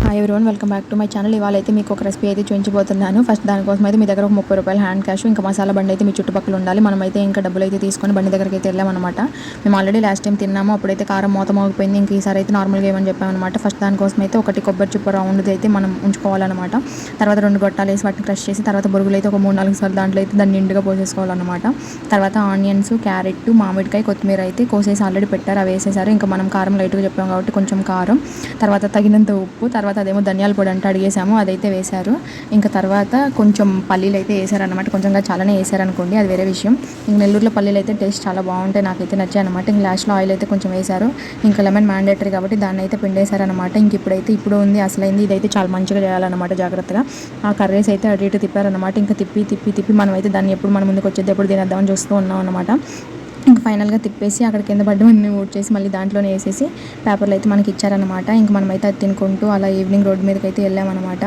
Hi everyone, welcome back to my channel. ఇవాళ అయితే మీకు ఒక రెసిపీ అయితే చూపించబోతున్నాను. ఫస్ట్ దానికోసం అయితే మీ దగ్గర ఒక 30 రూపాయల హ్యాండ్ క్యాష్, ఇంకా మసాలా బండి అయితే మీ చుట్టుపక్కల ఉండాలి. మనమైతే ఇంకా డబ్బులు అయితే తీసుకొని బండి దగ్గరికి అయితే వెళ్ళామన్నమాట. మేము ఆల్రెడీ లాస్ట్ టైం తిన్నాము, అప్పుడైతే కారం మోగిపోయింది. ఇంక ఈసారి అయితే నార్మల్గా ఏమని చెప్పామన్నమాట. ఫస్ట్ దానికోసం అయితే ఒకటి కొబ్బరి చిప్ప రౌండ్ది అయితే మనం ఉంచుకోవాలన్నమాట. తర్వాత 2 గొట్టాలు వేసి వాటిని క్రష్ చేసి, తర్వాత బొరుగులు అయితే ఒక 3-4 సార్లు దాంట్లో అయితే దాన్ని నిండుగా పోసేసుకోవాలన్నమాట. తర్వాత ఆనియన్స్, క్యారెట్, మామిడికాయ, కొత్తిమీర అయితే కోసేసి ఆల్రెడీ పెట్టారు, అవి వేసేసారు. ఇంకా మనం కారం లైట్గా చెప్పాం కాబట్టి కొంచెం కారం, తర్వాత తగినంత ఉప్పు, తర్వాత అదేమో ధనియాల పొడి అంటే అడిగేసాము, అదైతే వేశారు. ఇంకా తర్వాత కొంచెం పల్లీలు అయితే వేసారనమాట. కొంచెంగా చాలానే వేసారనుకోండి, అది వేరే విషయం. ఇంక నెల్లూరులో పల్లీలు అయితే టేస్ట్ చాలా బాగుంటాయి, నాకైతే నచ్చాయి అనమాట. ఇంక లాస్ట్లో ఆయిల్ అయితే కొంచెం వేశారు. ఇంకా లెమన్ మ్యాండేటరీ కాబట్టి దాన్ని అయితే పిండేశారనమాట. ఇంక ఇప్పుడు ఉంది అసలైంది, ఇదైతే చాలా మంచిగా చేయాలన్నమాట జాగ్రత్తగా. ఆ కర్రీస్ అయితే అటు ఇటు తిప్పారనమాట. ఇంకా తిప్పి మనం అయితే దాన్ని ఎప్పుడు మన ముందుకు వచ్చేది ఎప్పుడు తినేద్దామని చూస్తూ ఉన్నాం అనమాట. ఇంకా ఫైనల్గా తిప్పేసి అక్కడ కింద పడ్డవన్నీ ఊడ్చేసి మళ్ళీ దాంట్లోనే వేసేసి పేపర్లు అయితే మనకి ఇచ్చారనమాట. ఇంక మనమైతే అది తినుకుంటూ అలా ఈవినింగ్ రోడ్ మీదకి అయితే వెళ్ళామన్నమాట.